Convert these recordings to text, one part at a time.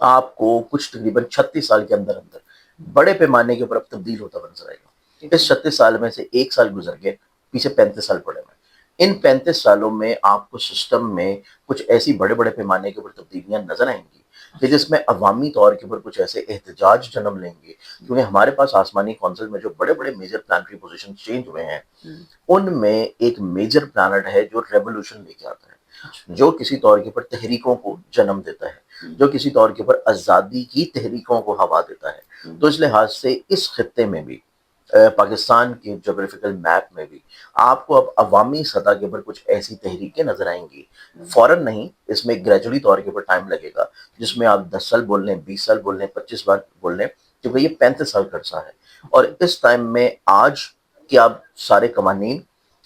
آپ کو کچھ تقریباً 36 سال کے اندر اندر بڑے پیمانے کے اوپر اب تبدیل ہوتا ہوا نظر آئے گا. اس 36 سال میں سے ایک سال گزر گئے, پیچھے 35 سال پڑے ہوئے. ان 35 سالوں میں آپ کو سسٹم میں کچھ ایسی بڑے بڑے پیمانے کے اوپر تبدیلیاں نظر آئیں گی کہ جس میں عوامی طور کے اوپر کچھ ایسے احتجاج جنم لیں گے, کیونکہ ہمارے پاس آسمانی کونسل میں جو بڑے بڑے میجر پلانٹری پوزیشن چینج ہوئے ہیں ان میں ایک میجر پلانٹ ہے جو ریولوشن لے کے آتا ہے, جو کسی طور کے اوپر تحریکوں کو جنم دیتا ہے, جو کسی طور کے اوپر آزادی کی تحریکوں کو ہوا دیتا ہے. تو اس لحاظ سے اس خطے میں بھی پاکستان کے جغرافیکل میپ میں بھی آپ کو اب عوامی سطح کے اوپر کچھ ایسی تحریکیں نظر آئیں گی. فوراً نہیں, اس میں گریجولی طور کے اوپر ٹائم لگے گا, جس میں آپ 10 سال بول لیں, 20 سال بول لیں, 25 بار بول لیں, کیونکہ یہ 35 سال کا عرصہ ہے. اور اس ٹائم میں آج کے آپ سارے قوانین,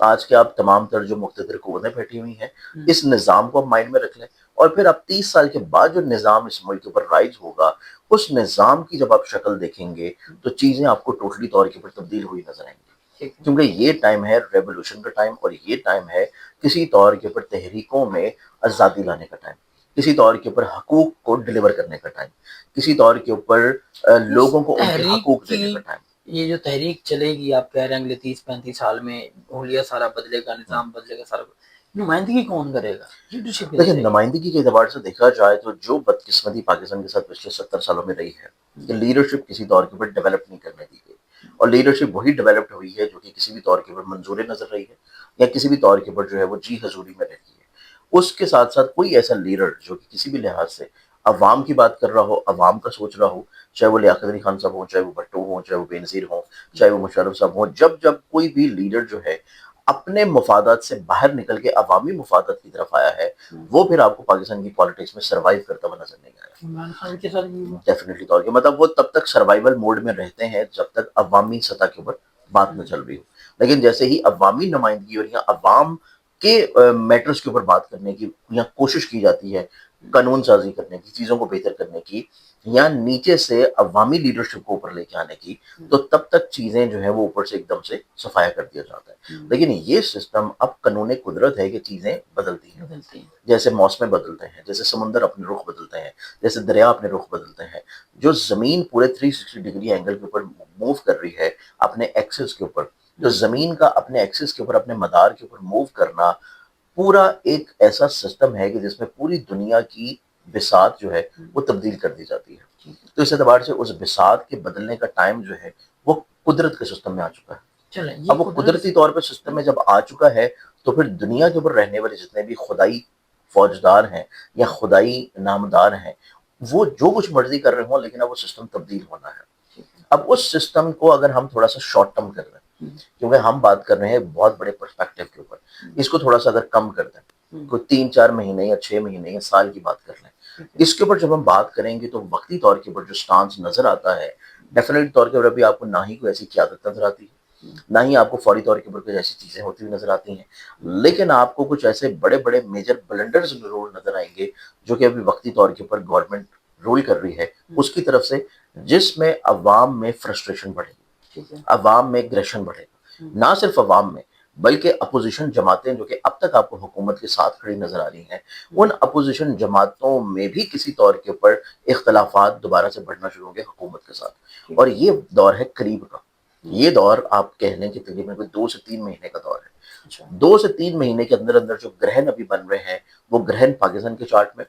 آج کے آپ تمام تر جو مقتدر قوتیں بیٹھی ہوئی ہیں, اس نظام کو آپ مائنڈ میں رکھ لیں. اور پھر اب 30 سال کے بعد جو نظام اس ملک کے اوپر رائج ہوگا, اس نظام کی جب آپ شکل دیکھیں گے تو چیزیں آپ کو ٹوٹلی طور کے اوپر تبدیل ہوئی نظر آئیں گی, کیونکہ یہ ٹائم ہے ریولوشن کا ٹائم, اور یہ ٹائم ہے کسی طور کے اوپر تحریکوں میں آزادی لانے کا ٹائم, کسی طور کے اوپر حقوق کو ڈیلیور کرنے کا ٹائم, کسی طور کے اوپر لوگوں کو ان کے تحریک حقوق کی دینے کا ٹائم. یہ جو تحریک چلے گی, آپ کہہ رہے ہیں اگلے 30-35 سال میں حلیہ سارا بدلے گا, نظام بدلے گا, سارا نمائندگی کون کرے گا؟ لیڈرشپ کدھر دیکھیں, سے آئے گی؟ نمائندگی کے اعتبار سے دیکھا جائے تو جو بدقسمتی پاکستان کے ساتھ پچھلے 70 سالوں میں رہی ہے کہ لیڈرشپ کسی طور کے اوپر ڈیولپ نہیں کرنے دی گئی, اور لیڈرشپ وہی ڈیولپڈ ہوئی ہے جو کہ کسی بھی طور کے اوپر منظور نظر رہی ہے, یا کسی بھی طور کے اوپر جو ہے وہ جی حضوری میں رہتی ہے. اس کے ساتھ ساتھ کوئی ایسا لیڈر جو کہ کسی بھی لحاظ سے عوام کی بات کر رہا ہو, عوام کا سوچ رہا ہو, چاہے وہ لیاقت علی خان صاحب ہوں, چاہے وہ بھٹو ہوں, چاہے وہ بینظیر ہوں, چاہے وہ مشرف صاحب ہوں, جب کوئی بھی لیڈر جو ہے اپنے مفادات سے باہر نکل کے عوامی مفادات کی طرف آیا ہے, وہ پھر آپ کو پاکستان کی پالیٹکس میں سروائیو کرتا ہوا نظر نہیں آیا. عمران خان کے ساتھ بھی ہوا. ڈیفینیٹلی طور کے مطلب وہ تب تک سروائیول موڈ میں رہتے ہیں جب تک عوامی سطح کے اوپر بات نہ چل رہی ہو, لیکن جیسے ہی عوامی نمائندگی اور یا عوام کے میٹرز کے اوپر بات کرنے کی یا کوشش کی جاتی ہے, قانون سازی کرنے کی, چیزوں کو بہتر کرنے کی, یا نیچے سے عوامی لیڈرشپ کو اوپر لے کے آنے کی, تو تب تک چیزیں جو ہیں وہ اوپر سے ایک دم سے صفایا کر دیا جاتا ہے. لیکن یہ سسٹم اب قانون قدرت ہے کہ چیزیں بدلتی ہیں, جیسے موسمیں بدلتے ہیں, جیسے سمندر اپنے رخ بدلتے ہیں, جیسے دریا اپنے رخ بدلتے ہیں, جو زمین پورے 360 ڈگری اینگل کے اوپر موو کر رہی ہے اپنے ایکسس کے اوپر, جو زمین کا اپنے ایکسس کے اوپر, اپنے مدار کے اوپر موو کرنا پورا ایک ایسا سسٹم ہے کہ جس میں پوری دنیا کی بساط جو ہے وہ تبدیل کر دی جاتی ہے. تو اس اعتبار سے اس بساط کے بدلنے کا ٹائم جو ہے وہ قدرت کے سسٹم میں آ چکا ہے. اب وہ قدرتی طور پہ سسٹم میں جب آ چکا ہے تو پھر دنیا کے اوپر رہنے والے جتنے بھی خدائی فوجدار ہیں یا خدائی نامدار ہیں, وہ جو کچھ مرضی کر رہے ہوں, لیکن اب وہ سسٹم تبدیل ہونا ہے. اب اس سسٹم کو اگر ہم تھوڑا سا شارٹ ٹرم کر رہے ہیں, کیونکہ ہم بات کر رہے ہیں بہت بڑے پرسپیکٹیو کے اوپر, اس کو تھوڑا سا اگر کم کر دیں, کوئی 3-4 مہینے یا 6 مہینے یا سال کی بات کر لیں, اس کے اوپر جب ہم بات کریں گے تو وقتی طور کے اوپر جو سٹانس نظر آتا ہے, ڈیفینیٹلی طور کے اوپر ابھی آپ کو نہ ہی کوئی ایسی قیادت نظر آتی ہے, نہ ہی آپ کو فوری طور کے اوپر کوئی ایسی چیزیں ہوتی ہوئی نظر آتی ہیں, لیکن آپ کو کچھ ایسے بڑے بڑے میجر بلنڈرز ضرور نظر آئیں گے جو کہ ابھی وقتی طور کے اوپر گورنمنٹ رول کر رہی ہے اس کی طرف سے, جس میں عوام میں فرسٹریشن بڑھے گی, عوام میں اگریشن بڑھے گا. نہ صرف عوام میں بلکہ اپوزیشن جماعتیں جو کہ اب تک آپ کو حکومت کے ساتھ کھڑی نظر آ رہی ہیں, ان اپوزیشن جماعتوں میں بھی کسی طور کے اوپر اختلافات دوبارہ سے بڑھنا شروع ہوں گے حکومت کے ساتھ. اور یہ دور ہے قریب کا, یہ دور آپ کہہ لیں کہ تقریباً 2 سے 3 مہینے کا دور ہے. 2 سے 3 مہینے کے اندر اندر جو گرہن ابھی بن رہے ہیں وہ گرہن پاکستان کے چارٹ میں,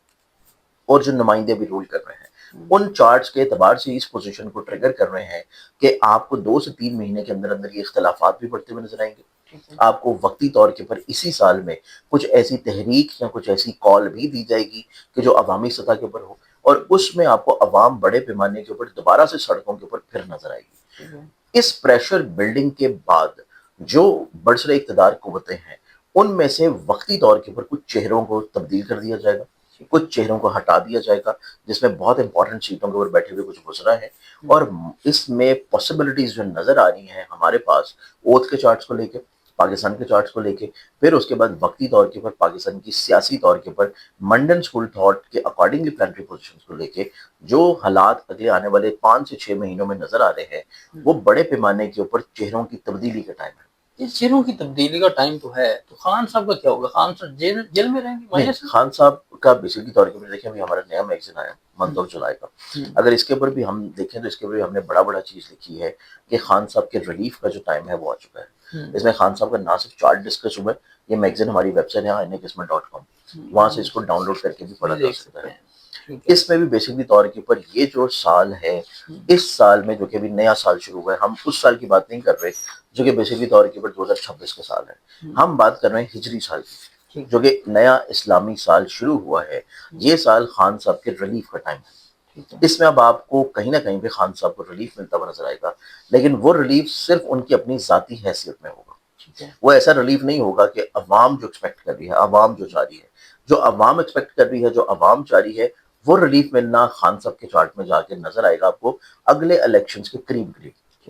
اور جو نمائندے بھی رول کر رہے ہیں ان چارٹس کے اعتبار سے اس پوزیشن کو ٹریگر کر رہے ہیں کہ آپ کو 2 سے 3 مہینے کے اندر اندر یہ اختلافات بھی بڑھتے ہوئے نظر آئیں گے. آپ کو وقتی طور کے اوپر اسی سال میں کچھ ایسی تحریک یا کچھ ایسی کال بھی دی جائے گی کہ جو عوامی سطح کے اوپر ہو, اور اس میں آپ کو عوام بڑے پیمانے کے اوپر دوبارہ سے سڑکوں کے اوپر پھر نظر آئے گی. اس پریشر بلڈنگ کے بعد جو برسر اقتدار قوتیں ہیں ان میں سے وقتی طور کے اوپر کچھ چہروں کو تبدیل کر دیا جائے گا, کچھ چہروں کو ہٹا دیا جائے گا, جس میں بہت امپورٹنٹ سیٹوں کے اوپر بیٹھے ہوئے کچھ گزرا ہے. اور اس میں پاسبلٹیز جو نظر آ رہی ہیں ہمارے پاس اوتھ کے چارٹس کو لے کے, پاکستان کے چارٹس کو لے کے, پھر اس کے بعد وقتی طور کے اوپر پاکستان کی سیاسی طور کے اوپر منڈن اسکول تھاٹ کے اکارڈنگلی پلانٹری پوزیشنز کو لے کے جو حالات اگلے آنے والے 5 سے 6 مہینوں میں نظر آ رہے ہیں, وہ بڑے پیمانے کے اوپر چہروں کی تبدیلی کا ٹائم ہے. اس چیزوں کی تبدیلی کا ٹائم تو ہے، تو خان صاحب کا کیا ہوگا؟ خان صاحب جیل میں رہیں گے نہیں، مائنس؟ خان صاحب کا بیسکلی طور کے اوپر دیکھیں، ابھی ہمارا نیا میگزین آیا منتھ آف جولائی کا، اگر اس کے اوپر بھی ہم دیکھیں تو اس کے اوپر بھی ہم نے بڑا چیز لکھی ہے کہ خان صاحب کے ریلیف کا جو ٹائم ہے وہ آ چکا ہے۔ اس میں خان صاحب کا نہ صرف چارٹ ڈسکس ہوا ہے، یہ میگزین ہماری ویب سائٹ ہے inaqismat.com، وہاں سے اس کو ڈاؤن لوڈ کر کے بھی پڑھا جا دیکھ سکتا سکتے ہے۔ ہیں، ٹھیک ہے۔ اس میں بھی بیسکلی طور کے اوپر یہ جو سال ہے، اس سال میں جو کہ ابھی نیا سال شروع ہوا ہے، ہم اس سال کی بات نہیں کر رہے جو کہ بیسکلی طور کے اوپر 2026 کا سال ہے، ہم بات کر رہے ہیں ہجری سال کی، جو کہ نیا اسلامی سال شروع ہوا ہے۔ یہ سال خان صاحب کے ریلیف کا ٹائم ہے۔ اس میں اب آپ کو کہیں نہ کہیں پہ خان صاحب کو ریلیف ملتا ہوا نظر آئے گا، لیکن وہ ریلیف صرف ان کی اپنی ذاتی حیثیت میں ہوگا۔ وہ ایسا ریلیف نہیں ہوگا کہ عوام جو ایکسپیکٹ کر رہی ہے، عوام جو چاہ رہی ہے، جو عوام ایکسپیکٹ کر رہی ہے، جو عوام چاہ رہی ہے، وہ ریلیف ملنا خان صاحب کے چارٹ میں جا کے نظر آئے گا آپ کو اگلے الیکشنز کے قریب،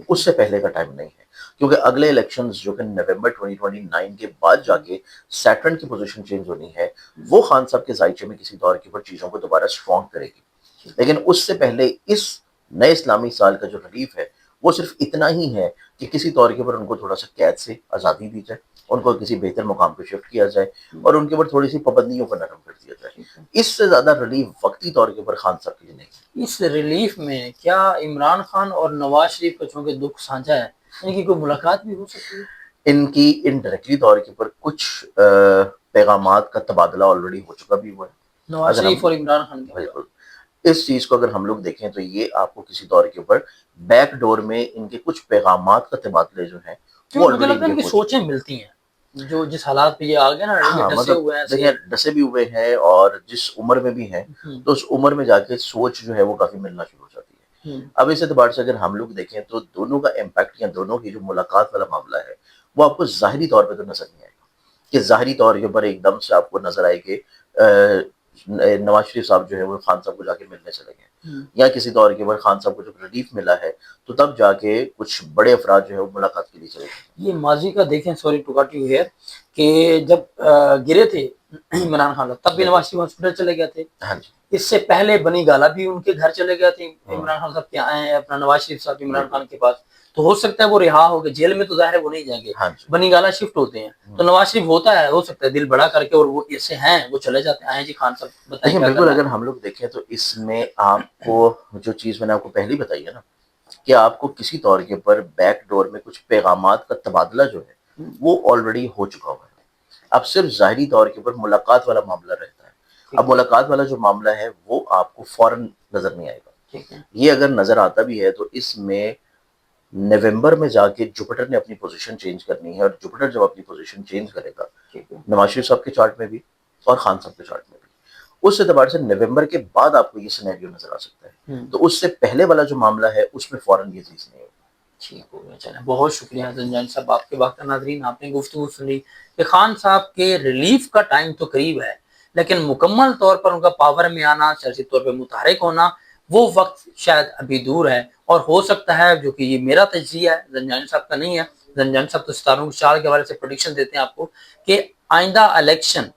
اس سے پہلے کا ٹائم نہیں ہے، کیونکہ اگلے الیکشنز جو کہ نومبر 2029 کے بعد جا کے سیٹرن کی پوزیشن چینج ہونی ہے، وہ خان صاحب کے ذائچے میں کسی طور کے اوپر چیزوں کو دوبارہ اسٹرانگ کرے گی۔ لیکن اس سے پہلے اس نئے اسلامی سال کا جو ریلیف ہے وہ صرف اتنا ہی ہے کہ کسی طور کے اوپر ان کو تھوڑا سا قید سے آزادی دی جائے، ان کو کسی بہتر مقام پہ شفٹ کیا جائے اور ان کے اوپر تھوڑی سی پابندیوں کو نرم کر دیا جائے۔ اس سے زیادہ ریلیف وقتی طور کے اوپر خان صاحب کے لیے نہیں۔ اس ریلیف میں کیا عمران خان اور نواز شریف کا چونکہ دکھ سانجھا ہے، ان کی کوئی ملاقات بھی ہو سکتی ہے؟ ان کی انڈائریکٹلی طور کے اوپر کچھ پیغامات کا تبادلہ آلریڈی ہو چکا بھی ہوا ہے۔ نواز اگر ہم شریف اور عمران خان کے بالکل اس چیز کو اگر ہم لوگ دیکھیں تو یہ آپ کو کسی طور کے اوپر بیک ڈور میں ان کے کچھ پیغامات کا تبادلے جو ہیں وہ مجھے لگتا ہے ان آلریڈی کی سوچیں ملتی ہیں، جو جس حالات پہ یہ آ گئے نا، ہاں، ڈسے مطلب ہوئے ہیں دیکھیں ڈسے بھی ہوئے ہیں اور جس عمر میں بھی ہیں تو اس عمر میں جا کے سوچ جو ہے وہ کافی ملنا شروع ہو جاتی ہے۔ اب اس اعتبار سے اگر ہم لوگ دیکھیں تو دونوں کا امپیکٹ یا دونوں کی جو ملاقات والا معاملہ ہے وہ آپ کو ظاہری طور پہ تو نظر نہیں آئے گا کہ ظاہری طور کے اوپر ایک دم سے آپ کو نظر آئے کہ نواز شریف صاحب جو ہے وہ خان صاحب کو جا کے ملنے چلے گئے، یا کسی طور کے اوپر خان صاحب کو جب ریلیف ملا ہے تو تب جا کے کچھ بڑے افراد جو ہے وہ ملاقات کے لیے چلے گئے۔ یہ ماضی کا دیکھیں، sorry to cut you here, کہ جب گرے تھے عمران خان تب بھی نواز شریف ہاسپٹل چلے گئے تھے۔ ہاں جی، اس سے پہلے بنی گالا بھی ان کے گھر چلے گئے تھے، عمران خان صاحب کے آئے ہیں اپنا نواز شریف صاحب عمران خان کے پاس، تو ہو سکتا ہے وہ رہا ہو گئے، جیل میں تو ظاہر ہے وہ نہیں جائیں گے، ہاں جی، بنی گالا شفٹ ہوتے ہیں، تو نواز شریف ہوتا ہے، ہو سکتا ہے دل بڑا کر کے، اور وہ ایسے ہیں وہ چلے جاتے ہیں، آئیں جی خان صاحب بتائیں دیکھیں کیا بالکل کرنا اگر ہے۔ ہم لوگ دیکھیں تو اس میں آپ کو جو چیز میں نے آپ کو پہلے بتائی ہے نا کہ آپ کو کسی طور کے اوپر بیک ڈور میں کچھ پیغامات کا تبادلہ جو ہے وہ آلریڈی ہو چکا ہوا ہے۔ اب صرف ظاہری طور کے اوپر ملاقات والا معاملہ رہتا ہے۔ اب ملاقات والا جو معاملہ ہے وہ آپ کو فوراً نظر نہیں آئے گا، یہ اگر نظر آتا بھی ہے تو اس میں نومبر میں جا کے جوپیٹر نے اپنی پوزیشن چینج کرنی ہے، اور جوپیٹر جب اپنی پوزیشن چینج کرے گا نواز شریف صاحب کے چارٹ میں بھی اور خان صاحب کے چارٹ میں بھی، اس اعتبار سے نومبر کے بعد آپ کو یہ سینیریو نظر آ سکتا ہے، تو اس سے پہلے والا جو معاملہ ہے اس میں فوراً یہ چیز نہیں ہوگی۔ ٹھیک ہو گیا، چلیں بہت شکریہ زنجان صاحب آپ کے وقت۔ ناظرین آپ نے گفتگو سنی کہ خان صاحب کے ریلیف کا ٹائم تو قریب ہے، لیکن مکمل طور پر ان کا پاور میں آنا، سیاسی طور پہ متحرک ہونا، وہ وقت شاید ابھی دور ہے، اور ہو سکتا ہے، جو کہ یہ میرا تجزیہ ہے، زنجان صاحب کا نہیں ہے، زنجان صاحب تو ستاروں کے چال کے حوالے سے پریڈکشن دیتے ہیں آپ کو، کہ آئندہ الیکشن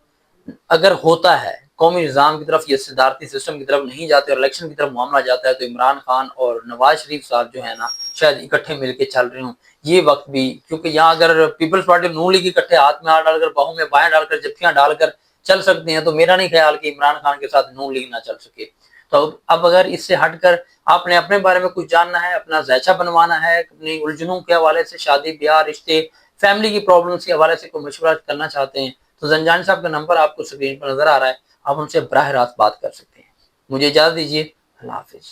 اگر ہوتا ہے، قومی نظام کی طرف یا صدارتی سسٹم کی طرف نہیں جاتے اور الیکشن کی طرف معاملہ جاتا ہے، تو عمران خان اور نواز شریف صاحب جو ہے نا شاید اکٹھے مل کے چل رہے ہوں یہ وقت بھی، کیونکہ یہاں اگر پیپلز پارٹی نون لیگ اکٹھے ہاتھ میں ہاتھ ڈال کر، باہوں میں بائیں ڈال کر، جپیاں ڈال کر چل سکتے ہیں، تو میرا نہیں خیال کہ عمران خان کے ساتھ نون لیگ نہ چل سکے۔ تو اب اگر اس سے ہٹ کر آپ نے اپنے بارے میں کچھ جاننا ہے، اپنا ذائچہ بنوانا ہے، اپنی الجھنوں کے حوالے سے، شادی بیاہ، رشتے، فیملی کی پرابلمس کے حوالے سے کوئی مشورہ کرنا چاہتے ہیں، تو زنجان صاحب کا نمبر آپ کو اسکرین پر نظر آ رہا ہے، آپ ان سے براہ راست بات کر سکتے ہیں۔ مجھے اجازت دیجیے، اللہ حافظ۔